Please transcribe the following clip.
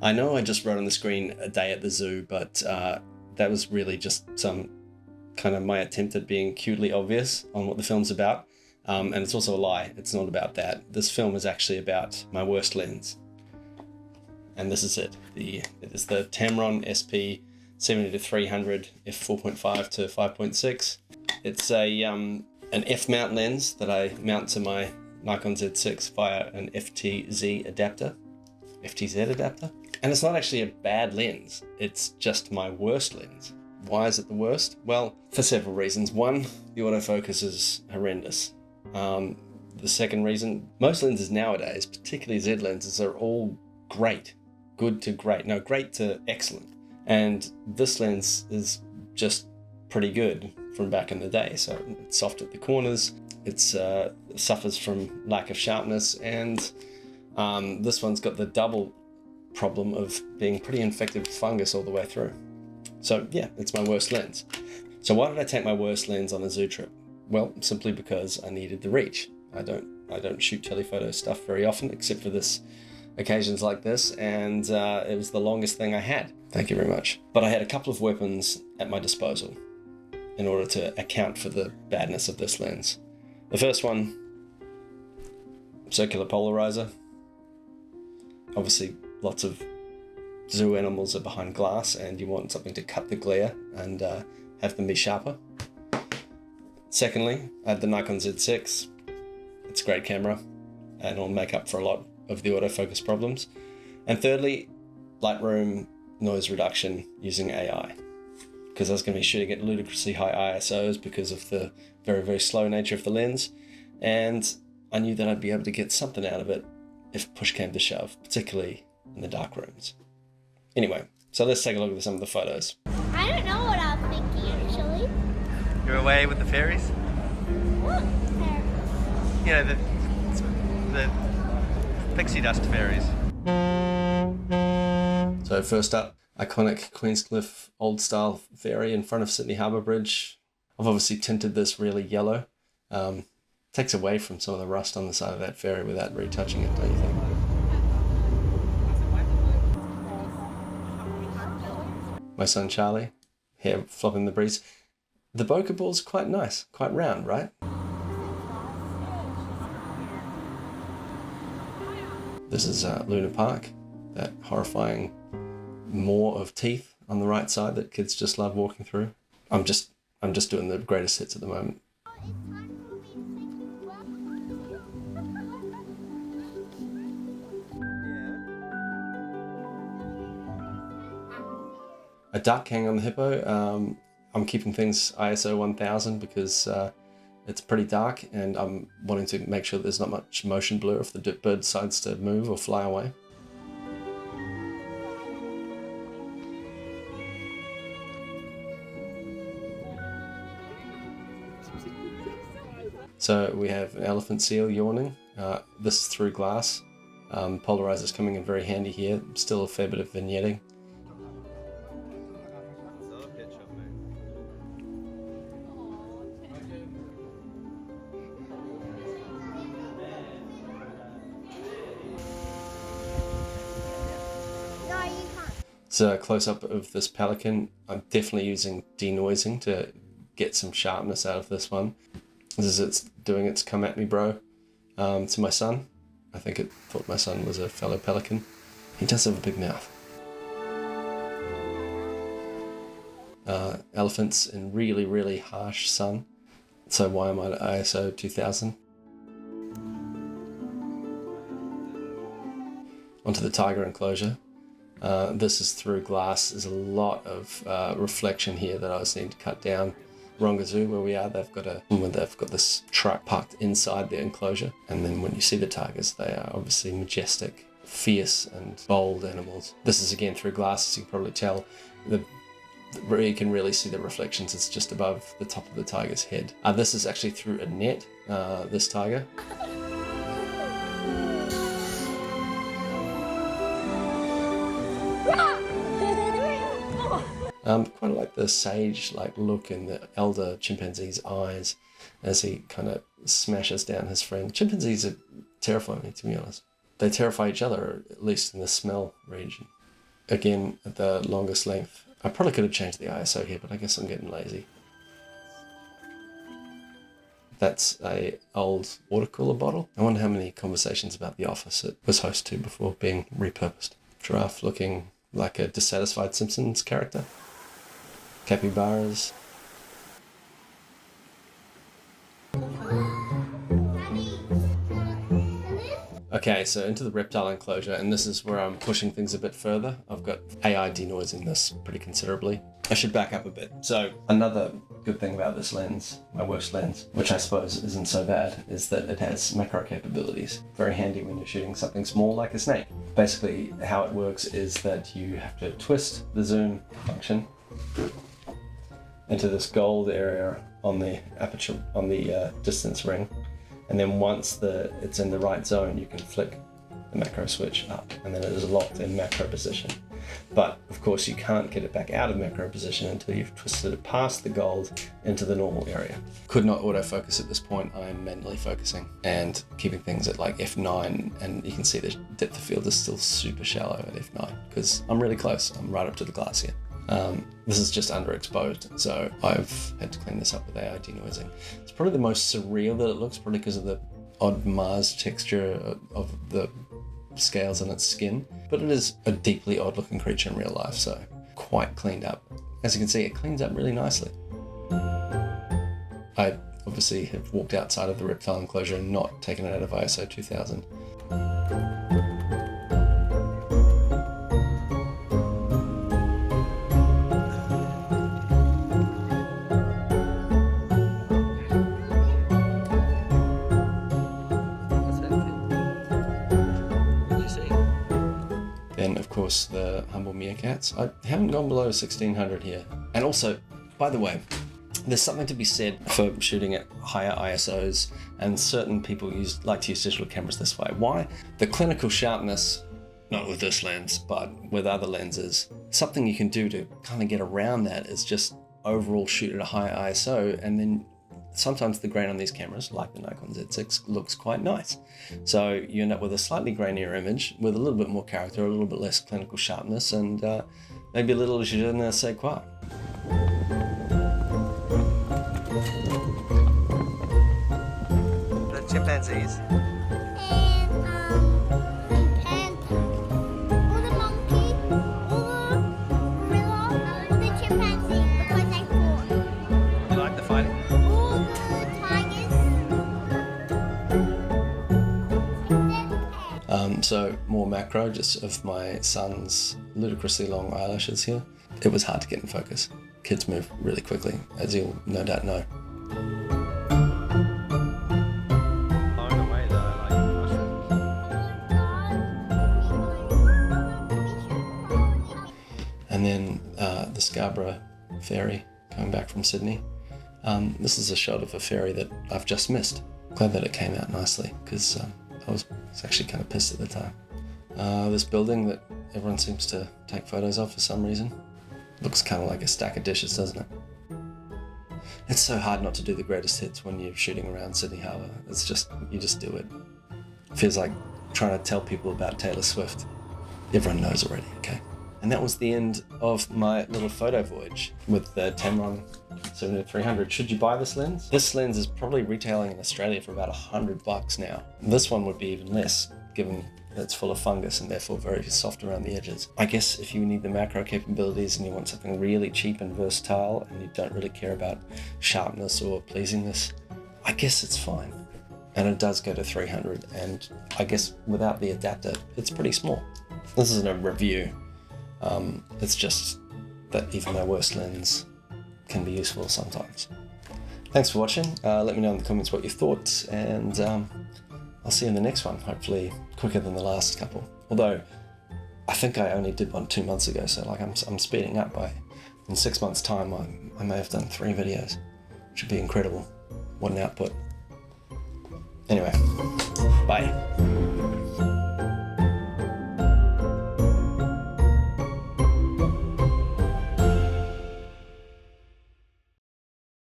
I know I just wrote on the screen a day at the zoo, but that was really just some kind of my attempt at being cutely obvious on what the film's about. And it's also a lie. It's not about that. This film is actually about my worst lens. And this is it. It is the Tamron SP 70-300 f4.5 to 5.6. It's an F-mount lens that I mount to my Nikon Z6 via an FTZ adapter. And it's not actually a bad lens. It's just my worst lens. Why is it the worst? Well, for several reasons. One, the autofocus is horrendous. The second reason, most lenses nowadays, particularly Z lenses, are all great. Good to great. No, great to excellent. And this lens is just pretty good from back in the day. So it's soft at the corners, it suffers from lack of sharpness, and this one's got the double problem of being pretty infected with fungus all the way through. So yeah, it's my worst lens. So why did I take my worst lens on a zoo trip? Well, simply because I needed the reach. I don't shoot telephoto stuff very often, except for occasions like this, and it was the longest thing I had. Thank you very much. But I had a couple of weapons at my disposal in order to account for the badness of this lens. The first one, circular polarizer. Obviously, lots of zoo animals are behind glass, and you want something to cut the glare and have them be sharper. Secondly, I had the Nikon Z6. It's a great camera, and it'll make up for a lot of the autofocus problems. And thirdly, Lightroom noise reduction using AI, because I was going to be shooting at ludicrously high ISOs because of the very, very slow nature of the lens, and I knew that I'd be able to get something out of it if push came to shove, particularly in the dark rooms. Anyway, so let's take a look at some of the photos. I don't know what I was thinking, actually. You're away with the fairies? What fairies? You know, the pixie dust fairies. So first up, iconic Queenscliff old style ferry in front of Sydney Harbour Bridge. I've obviously tinted this really yellow. Takes away from some of the rust on the side of that ferry without retouching it, don't you think? My son Charlie, hair flopping in the breeze. The bokeh ball's quite nice, quite round, right? This is Luna Park, that horrifying maw of teeth on the right side that kids just love walking through. I'm just doing the greatest hits at the moment. A duck hanging on the hippo. I'm keeping things ISO 1000 because it's pretty dark, and I'm wanting to make sure there's not much motion blur if the bird decides to move or fly away. So we have an elephant seal yawning. This is through glass. Polarizer's coming in very handy here. Still a fair bit of vignetting. It's a close-up of this pelican. I'm definitely using denoising to get some sharpness out of this one. This is it's doing its come at me bro to my son. I think it thought my son was a fellow pelican. He does have a big mouth. Elephants in really, really harsh sun. So why am I at ISO 2000? Onto the tiger enclosure. This is through glass. There's a lot of reflection here that I was needing to cut down. Taronga Zoo, where we are, they've got this truck parked inside the enclosure, and then when you see the tigers, they are obviously majestic, fierce and bold animals. This is again through glass, as you can probably tell. You can really see the reflections. It's just above the top of the tiger's head. This is actually through a net, this tiger. Quite like the sage-like look in the elder chimpanzee's eyes. as he kind of smashes down his friend. Chimpanzees are terrifying me, to be honest. They terrify each other, at least in the smell region. Again, at the longest length. I probably could have changed the ISO here, but I guess I'm getting lazy. That's a old water cooler bottle. I wonder how many conversations about The Office it was host to before being repurposed. Giraffe looking like a dissatisfied Simpsons character. Capybaras. Okay, so into the reptile enclosure, and this is where I'm pushing things a bit further. I've got AI denoising this pretty considerably. I should back up a bit. So another good thing about this lens, my worst lens, which I suppose isn't so bad, is that it has macro capabilities. Very handy when you're shooting something small like a snake. Basically, how it works is that you have to twist the zoom function into this gold area on the aperture, on the distance ring. And then once it's in the right zone, you can flick the macro switch up, and then it is locked in macro position. But of course, you can't get it back out of macro position until you've twisted it past the gold into the normal area. Could not autofocus at this point. I'm manually focusing and keeping things at like F9, and you can see the depth of field is still super shallow at F9 because I'm really close. I'm right up to the glass here. This is just underexposed, so I've had to clean this up with AI denoising. It's probably the most surreal that it looks, probably because of the odd Mars texture of the scales on its skin, but it is a deeply odd looking creature in real life, so quite cleaned up. As you can see, it cleans up really nicely. I obviously have walked outside of the reptile enclosure and not taken it out of ISO 2000. The humble meerkats. I haven't gone below 1600 here. And also, by the way, there's something to be said for shooting at higher ISOs, and certain people like to use digital cameras this way. Why? The clinical sharpness, not with this lens, but with other lenses, something you can do to kind of get around that is just overall shoot at a higher ISO, and then sometimes the grain on these cameras, like the Nikon Z6, looks quite nice. So you end up with a slightly grainier image with a little bit more character, a little bit less clinical sharpness, and maybe a little je ne sais quoi. The chimpanzees. So more macro, just of my son's ludicrously long eyelashes here. It was hard to get in focus. Kids move really quickly, as you'll no doubt know. Blown away though, like And then the Scarborough ferry coming back from Sydney. This is a shot of a ferry that I've just missed. Glad that it came out nicely, because I was actually kind of pissed at the time. This building that everyone seems to take photos of for some reason. Looks kind of like a stack of dishes, doesn't it? It's so hard not to do the greatest hits when you're shooting around Sydney Harbour. It's just, you just do it. Feels like trying to tell people about Taylor Swift. Everyone knows already, okay? And that was the end of my little photo voyage with the Tamron 7300. Should you buy this lens? This lens is probably retailing in Australia for about $100 now. This one would be even less, given that it's full of fungus and therefore very soft around the edges. I guess if you need the macro capabilities and you want something really cheap and versatile and you don't really care about sharpness or pleasingness, I guess it's fine. And it does go to 300, and I guess without the adapter, it's pretty small. This isn't a review. It's just that even my worst lens can be useful sometimes. Thanks for watching. Let me know in the comments what you thought, and I'll see you in the next one, hopefully quicker than the last couple. Although, I think I only did one 2 months ago, so like I'm speeding up in 6 months' time, I may have done 3 videos. Should be incredible. What an output. Anyway, bye.